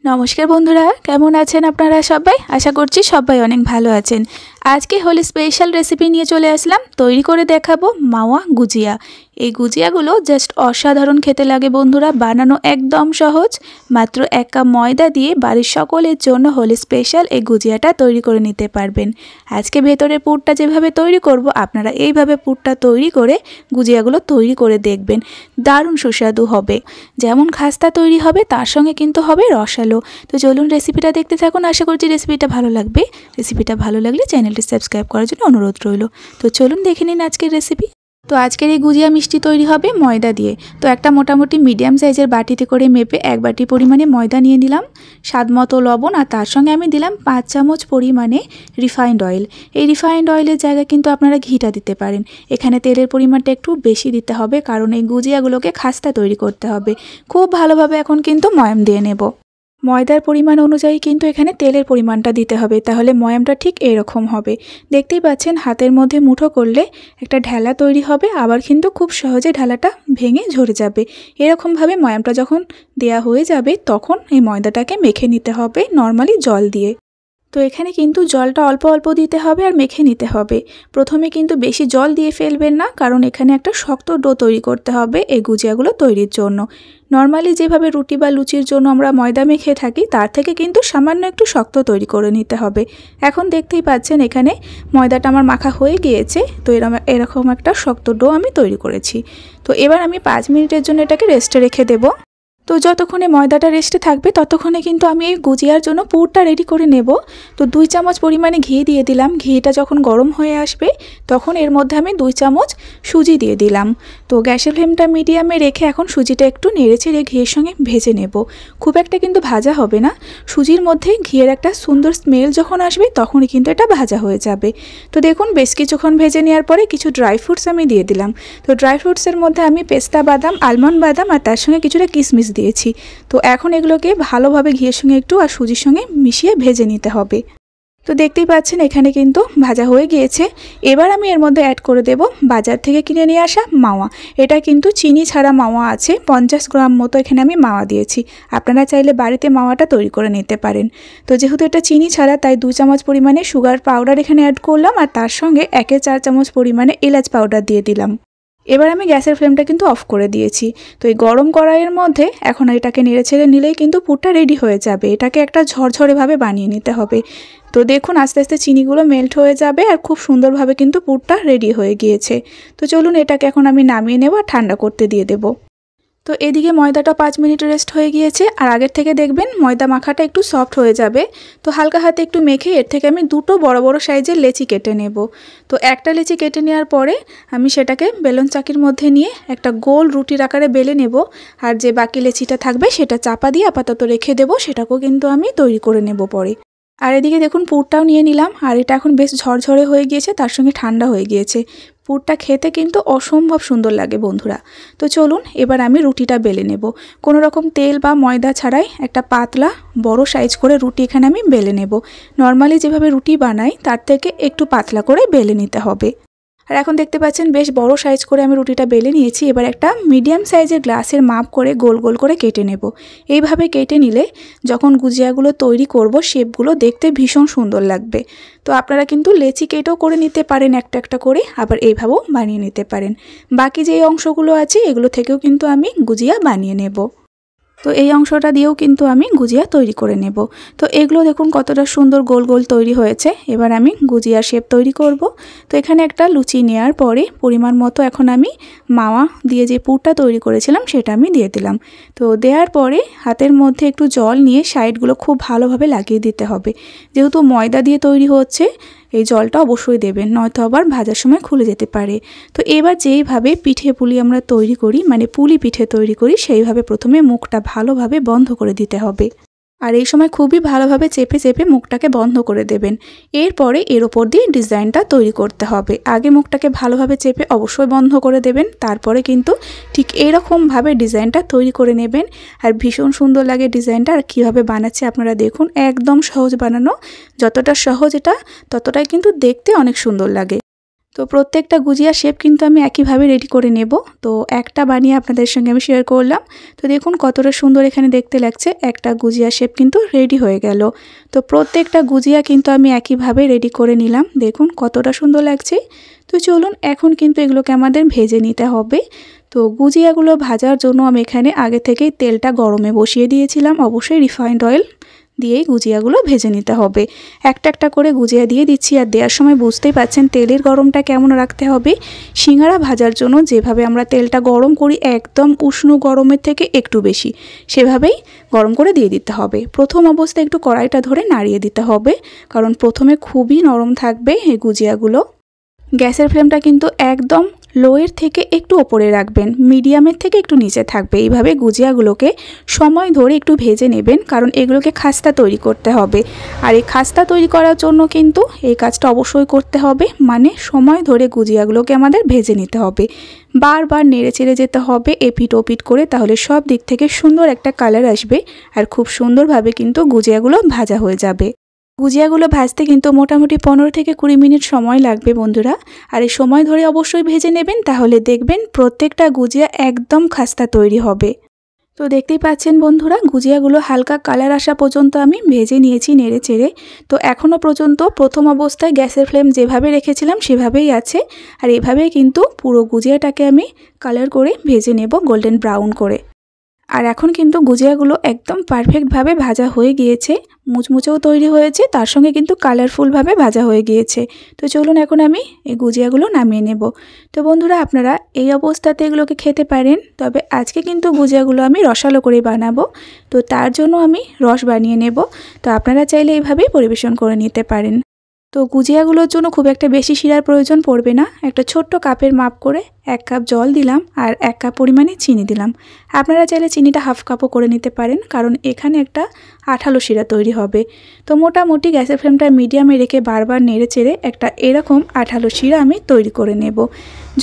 নমস্কার বন্ধুরা, কেমন আছেন আপনারা সবাই? আশা করছি সবাই অনেক ভালো আছেন। আজকে হোলি স্পেশাল রেসিপি নিয়ে চলে আসলাম। তৈরি করে দেখাবো মাওয়া গুজিয়া। এই গুজিয়াগুলো জাস্ট অসাধারণ খেতে লাগে বন্ধুরা, বানানো একদম সহজ। মাত্র 1 কাপ ময়দা দিয়ে বাড়ির সকলের জন্য হোলি স্পেশাল এই গুজিয়াটা তৈরি করে নিতে পারবেন। আজকে ভেতরের পুরটা যেভাবে তৈরি করব, আপনারা এইভাবে পুরটা তৈরি করে গুজিয়াগুলো তৈরি করে দেখবেন। দারুণ সুস্বাদু হবে। যেমন খাস্তা তৈরি হবে, তার সঙ্গে কিন্তু হবে রসালো। তো চলুন রেসিপিটা দেখতে থাকুন। আশা করছি রেসিপিটা ভালো লাগবে। রেসিপিটা ভালো লাগলে চ্যানেলটি সাবস্ক্রাইব করার জন্য অনুরোধ রইল। তো চলুন দেখে নিন আজকের রেসিপি। তো আজকের এই গুজিয়া মিষ্টি তৈরি হবে ময়দা দিয়ে। তো একটা মোটামুটি মিডিয়াম সাইজের বাটিতে করে মেপে 1 বাটি পরিমাণে ময়দা নিয়ে নিলাম, স্বাদ মতো লবণ, আর তার সঙ্গে আমি দিলাম 5 চামচ পরিমাণে রিফাইন্ড অয়েল। এই রিফাইন্ড অয়েলের জায়গায় কিন্তু আপনারা ঘিটা দিতে পারেন। এখানে তেলের পরিমাণটা একটু বেশি দিতে হবে, কারণ এই গুজিয়াগুলোকে খাস্তা তৈরি করতে হবে। খুব ভালোভাবে এখন কিন্তু ময়াম দিয়ে নেব। ময়দার পরিমাণ অনুযায়ী কিন্তু এখানে তেলের পরিমাণটা দিতে হবে, তাহলে ময়ামটা ঠিক এরকম হবে। দেখতেই পাচ্ছেন হাতের মধ্যে মুঠো করলে একটা ঢেলা তৈরি হবে, আবার কিন্তু খুব সহজে ঢেলাটা ভেঙে ঝরে যাবে। এরকমভাবে ময়ামটা যখন দেয়া হয়ে যাবে, তখন এই ময়দাটাকে মেখে নিতে হবে নর্মালি জল দিয়ে। তো এখানে কিন্তু জলটা অল্প অল্প দিতে হবে আর মেখে নিতে হবে। প্রথমে কিন্তু বেশি জল দিয়ে ফেলবেন না, কারণ এখানে একটা শক্ত ডো তৈরি করতে হবে এই গুজিয়াগুলো তৈরির জন্য। নর্মালি যেভাবে রুটি বা লুচির জন্য আমরা ময়দা মেখে থাকি, তার থেকে কিন্তু সামান্য একটু শক্ত তৈরি করে নিতে হবে। এখন দেখতেই পাচ্ছেন এখানে ময়দাটা আমার মাখা হয়ে গিয়েছে। তো এরকম একটা শক্ত ডো আমি তৈরি করেছি। তো এবার আমি 5 মিনিটের জন্য এটাকে রেস্টে রেখে দেবো। তো যতক্ষণে ময়দাটা রেস্টে থাকবে, ততক্ষণে কিন্তু আমি এই গুজিয়ার জন্য পুরটা রেডি করে নেব। তো 2 চামচ পরিমাণে ঘি দিয়ে দিলাম। ঘিটা যখন গরম হয়ে আসবে, তখন এর মধ্যে আমি 2 চামচ সুজি দিয়ে দিলাম। তো গ্যাসের ফ্লেমটা মিডিয়ামে রেখে এখন সুজিটা একটু নেড়েচেড়ে ঘিয়ের সঙ্গে ভেজে নেব। খুব একটা কিন্তু ভাজা হবে না। সুজির মধ্যে ঘিয়ের একটা সুন্দর স্মেল যখন আসবে, তখনই কিন্তু এটা ভাজা হয়ে যাবে। তো দেখুন বেশ কিছুক্ষণ ভেজে নেওয়ার পরে কিছু ড্রাই ফ্রুটস আমি দিয়ে দিলাম। তো ড্রাই ফ্রুটসের মধ্যে আমি পেস্তা বাদাম, আলমন্ড বাদাম আর তার সঙ্গে কিছুটা কিশমিশ দিয়েছি। তো এখন এগুলোকে ভালোভাবে ঘিয়ের সঙ্গে একটু আর সুজির সঙ্গে মিশিয়ে ভেজে নিতে হবে। তো দেখতেই পাচ্ছেন এখানে কিন্তু ভাজা হয়ে গিয়েছে। এবার আমি এর মধ্যে অ্যাড করে দেব বাজার থেকে কিনে নিয়ে আসা মাওয়া। এটা কিন্তু চিনি ছাড়া মাওয়া আছে, 50 গ্রাম মতো এখানে আমি মাওয়া দিয়েছি। আপনারা চাইলে বাড়িতে মাওয়াটা তৈরি করে নিতে পারেন। তো যেহেতু এটা চিনি ছাড়া, তাই 2 চামচ পরিমাণে সুগার পাউডার এখানে অ্যাড করলাম, আর তার সঙ্গে 1/4 চামচ পরিমাণে এলাচ পাউডার দিয়ে দিলাম। এবার আমি গ্যাসের ফ্লেমটা কিন্তু অফ করে দিয়েছি। তো এই গরম কড়াইয়ের মধ্যে এখন এটাকে নেড়ে ছেড়ে নিলেই কিন্তু পুরটা রেডি হয়ে যাবে। এটাকে একটা ঝরঝরেভাবে বানিয়ে নিতে হবে। তো দেখুন আস্তে আস্তে চিনিগুলো মেল্ট হয়ে যাবে, আর খুব সুন্দরভাবে কিন্তু পুরটা রেডি হয়ে গিয়েছে। তো চলুন এটাকে এখন আমি নামিয়ে নেব আর ঠান্ডা করতে দিয়ে দেবো। তো এদিকে ময়দাটা 5 মিনিট রেস্ট হয়ে গিয়েছে, আর আগের থেকে দেখবেন ময়দা মাখাটা একটু সফট হয়ে যাবে। তো হালকা হাতে একটু মেখে এর থেকে আমি 2টো বড় বড় সাইজের লেচি কেটে নেব। তো একটা লেচি কেটে নেওয়ার পরে আমি সেটাকে বেলন চাকির মধ্যে নিয়ে একটা গোল রুটির আকারে বেলে নেব, আর যে বাকি লেচিটা থাকবে সেটা চাপা দিয়ে আপাতত রেখে দেব। সেটাকেও কিন্তু আমি তৈরি করে নেব পরে। আর এদিকে দেখুন পুরটাও নিয়ে নিলাম, আর এটা এখন বেশ ঝরঝরে হয়ে গিয়েছে, তার সঙ্গে ঠান্ডা হয়ে গিয়েছে। পুরটা খেতে কিন্তু অসম্ভব সুন্দর লাগে বন্ধুরা। তো চলুন এবার আমি রুটিটা বেলে নেব। কোনো রকম তেল বা ময়দা ছাড়াই একটা পাতলা বড় সাইজ করে রুটি এখানে আমি বেলে নেব। নর্মালি যেভাবে রুটি বানাই, তার থেকে একটু পাতলা করে বেলে নিতে হবে। আর এখন দেখতে পাচ্ছেন বেশ বড় সাইজ করে আমি রুটিটা বেলে নিয়েছি। এবার একটা মিডিয়াম সাইজের গ্লাসের মাপ করে গোল গোল করে কেটে নেব। এইভাবে কেটে নিলে যখন গুজিয়াগুলো তৈরি করব, শেপগুলো দেখতে ভীষণ সুন্দর লাগবে। তো আপনারা কিন্তু লেচি কেটেও করে নিতে পারেন একটা একটা করে, আবার এইভাবেও বানিয়ে নিতে পারেন। বাকি যে অংশগুলো আছে, এগুলো থেকেও কিন্তু আমি গুজিয়া বানিয়ে নেব। তো এই অংশটা দিয়েও কিন্তু আমি গুজিয়া তৈরি করে নেব। তো এগুলো দেখুন কতটা সুন্দর গোল গোল তৈরি হয়েছে। এবার আমি গুজিয়ার শেপ তৈরি করব। তো এখানে একটা লুচি নেওয়ার পরে পরিমাণ মতো এখন আমি মাওয়া দিয়ে যে পুরটা তৈরি করেছিলাম সেটা আমি দিয়ে দিলাম। তো দেওয়ার পরে হাতের মধ্যে একটু জল নিয়ে সাইডগুলো খুব ভালোভাবে লাগিয়ে দিতে হবে। যেহেতু ময়দা দিয়ে তৈরি হচ্ছে, এই জলটা অবশ্যই দেবেন, নয়তো আবার ভাজার সময় খুলে যেতে পারে। তো এবার যেইভাবে পিঠে পুলি আমরা তৈরি করি, মানে পুলি পিঠে তৈরি করি, সেইভাবে প্রথমে মুখটা ভালোভাবে বন্ধ করে দিতে হবে। আর এই সময় খুবই ভালোভাবে চেপে চেপে মুখটাকে বন্ধ করে দেবেন। এরপরে এর ওপর দিয়ে ডিজাইনটা তৈরি করতে হবে। আগে মুখটাকে ভালোভাবে চেপে অবশ্যই বন্ধ করে দেবেন, তারপরে কিন্তু ঠিক এরকমভাবে ডিজাইনটা তৈরি করে নেবেন। আর ভীষণ সুন্দর লাগে ডিজাইনটা। আর কীভাবে বানাচ্ছে আপনারা দেখুন, একদম সহজ বানানো। যতটা সহজ এটা, ততটাই কিন্তু দেখতে অনেক সুন্দর লাগে। তো প্রত্যেকটা গুজিয়ার শেপ কিন্তু আমি একইভাবে রেডি করে নেব। তো একটা বানিয়ে আপনাদের সঙ্গে আমি শেয়ার করলাম। তো দেখুন কতটা সুন্দর এখানে দেখতে লাগছে, একটা গুজিয়া শেপ কিন্তু রেডি হয়ে গেল। তো প্রত্যেকটা গুজিয়া কিন্তু আমি একইভাবে রেডি করে নিলাম, দেখুন কতটা সুন্দর লাগছে। তো চলুন এখন কিন্তু এগুলোকে আমাদের ভেজে নিতে হবে। তো গুজিয়াগুলো ভাজার জন্য আমি এখানে আগে থেকেই তেলটা গরমে বসিয়ে দিয়েছিলাম, অবশ্যই রিফাইন্ড অয়েল দিয়েই গুজিয়াগুলো ভেজে নিতে হবে। একটা একটা করে গুজিয়া দিয়ে দিচ্ছি, আর দেওয়ার সময় বুঝতেই পাচ্ছেন তেলের গরমটা কেমন রাখতে হবে। সিঙ্গারা ভাজার জন্য যেভাবে আমরা তেলটা গরম করি একদম উষ্ণ গরমের থেকে একটু বেশি, সেভাবেই গরম করে দিয়ে দিতে হবে। প্রথম অবস্থায় একটু কড়াইটা ধরে নাড়িয়ে দিতে হবে, কারণ প্রথমে খুবই নরম থাকবে এই গুজিয়াগুলো। গ্যাসের ফ্লেমটা কিন্তু একদম লোয়ের থেকে একটু ওপরে রাখবেন, মিডিয়ামের থেকে একটু নিচে থাকবে। এইভাবে গুজিয়াগুলোকে সময় ধরে একটু ভেজে নেবেন, কারণ এগুলোকে খাস্তা তৈরি করতে হবে। আর এই খাস্তা তৈরি করার জন্য কিন্তু এই কাজটা অবশ্যই করতে হবে, মানে সময় ধরে গুজিয়াগুলোকে আমাদের ভেজে নিতে হবে। বারবার নেড়ে চেড়ে যেতে হবে এপিট ওপিট করে, তাহলে সব দিক থেকে সুন্দর একটা কালার আসবে আর খুব সুন্দরভাবে কিন্তু গুজিয়াগুলো ভাজা হয়ে যাবে। গুজিয়াগুলো ভাজতে কিন্তু মোটামুটি 15 থেকে 20 মিনিট সময় লাগবে বন্ধুরা। আর এই সময় ধরে অবশ্যই ভেজে নেবেন, তাহলে দেখবেন প্রত্যেকটা গুজিয়া একদম খাস্তা তৈরি হবে। তো দেখতেই পাচ্ছেন বন্ধুরা, গুজিয়াগুলো হালকা কালার আসা পর্যন্ত আমি ভেজে নিয়েছি নেড়ে চেড়ে। তো এখনও পর্যন্ত প্রথম অবস্থায় গ্যাসের ফ্লেম যেভাবে রেখেছিলাম সেভাবেই আছে। আর এভাবেই কিন্তু পুরো গুজিয়াটাকে আমি কালার করে ভেজে নেব, গোল্ডেন ব্রাউন করে। আর এখন কিন্তু গুজিয়াগুলো একদম পারফেক্টভাবে ভাজা হয়ে গিয়েছে, মুচমুচেও তৈরি হয়েছে, তার সঙ্গে কিন্তু কালারফুলভাবে ভাজা হয়ে গিয়েছে। তো চলুন এখন আমি এই গুজিয়াগুলো নামিয়ে নেব। তো বন্ধুরা আপনারা এই অবস্থাতে এগুলোকে খেতে পারেন, তবে আজকে কিন্তু গুজিয়াগুলো আমি রসালো করে বানাবো, তো তার জন্য আমি রস বানিয়ে নেব। তো আপনারা চাইলে এইভাবেই পরিবেশন করে নিতে পারেন। তো গুজিয়াগুলোর জন্য খুব একটা বেশি শিরার প্রয়োজন পড়বে না। একটা ছোট্ট কাপের মাপ করে 1 কাপ জল দিলাম আর 1 কাপ পরিমাণে চিনি দিলাম। আপনারা চাইলে চিনিটা হাফ কাপও করে নিতে পারেন, কারণ এখানে একটা আঠালো শিরা তৈরি হবে। তো মোটামুটি গ্যাসের ফ্লেমটা মিডিয়ামে রেখে বারবার নেড়ে চেড়ে একটা এরকম আঠালো শিরা আমি তৈরি করে নেব।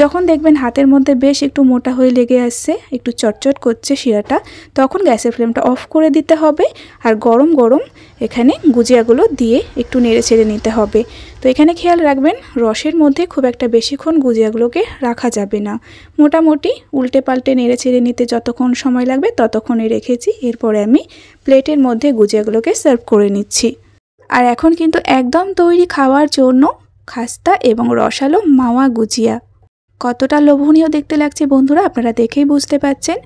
যখন দেখবেন হাতের মধ্যে বেশ একটু মোটা হয়ে লেগে আসছে, একটু চটচট করছে শিরাটা, তখন গ্যাসের ফ্লেমটা অফ করে দিতে হবে। আর গরম গরম এখানে গুজিয়াগুলো দিয়ে একটু নেড়ে চেড়ে নিতে হবে। তো এখানে খেয়াল রাখবেন রসের মধ্যে খুব একটা বেশিক্ষণ গুজিয়াগুলোকে রাখা যাবে না। মোটামুটি উল্টে পাল্টে নেড়ে চেড়ে নিতে যতক্ষণ সময় লাগবে ততক্ষণই রেখেছি। এরপরে আমি প্লেটের মধ্যে গুজিয়াগুলোকে সার্ভ করে নিচ্ছি। আর এখন কিন্তু একদম তৈরি খাওয়ার জন্য খাস্তা এবং রসালো মাওয়া গুজিয়া। কতটা লোভনীয় দেখতে লাগছে বন্ধুরা, আপনারা দেখেই বুঝতে পাচ্ছেন।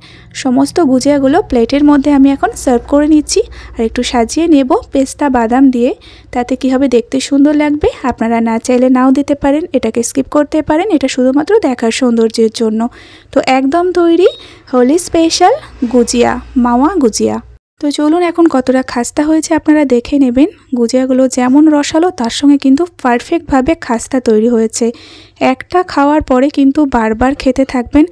সমস্ত গুজিয়াগুলো প্লেটের মধ্যে আমি এখন সার্ভ করে নিচ্ছি, আর একটু সাজিয়ে নেব পেস্তা বাদাম দিয়ে। তাতে কি হবে, দেখতে সুন্দর লাগবে। আপনারা না চাইলে নাও দিতে পারেন, এটাকে স্কিপ করতে পারেন, এটা শুধুমাত্র দেখার সৌন্দর্যের জন্য। তো একদম তৈরি হোলি স্পেশাল গুজিয়া, মাওয়া গুজিয়া। তো চলুন এখন কতটা খাস্তা হয়েছে আপনারা দেখে নেবেন। গুজিয়াগুলো যেমন রসালো তার সঙ্গে কিন্তু পারফেক্টভাবে খাস্তা তৈরি হয়েছে। একটা খাওয়ার পরে কিন্তু বারবার খেতে থাকবেন।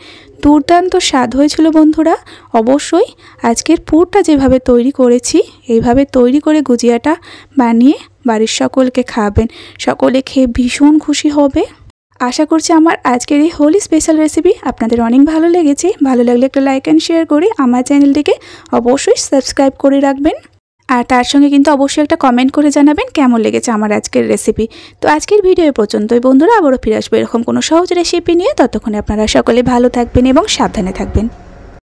দুর্দান্ত স্বাদ হয়েছিল বন্ধুরা। অবশ্যই আজকের পুরটা যেভাবে তৈরি করেছি এইভাবে তৈরি করে গুজিয়াটা বানিয়ে বাড়ির সকলকে খাওয়াবেন, সকলে খেয়ে ভীষণ খুশি হবে। আশা করছি আমার আজকের এই হোলি স্পেশাল রেসিপি আপনাদের অনেক ভালো লেগেছে। ভালো লাগলে একটা লাইক অ্যান্ড শেয়ার করে আমার চ্যানেলটিকে অবশ্যই সাবস্ক্রাইব করে রাখবেন, আর তার সঙ্গে কিন্তু অবশ্যই একটা কমেন্ট করে জানাবেন কেমন লেগেছে আমার আজকের রেসিপি। তো আজকের ভিডিও পর্যন্তই বন্ধুরা, আবারও ফিরে আসবো এরকম কোনো সহজ রেসিপি নিয়ে। ততক্ষণে আপনারা সকলে ভালো থাকবেন এবং সাবধানে থাকবেন।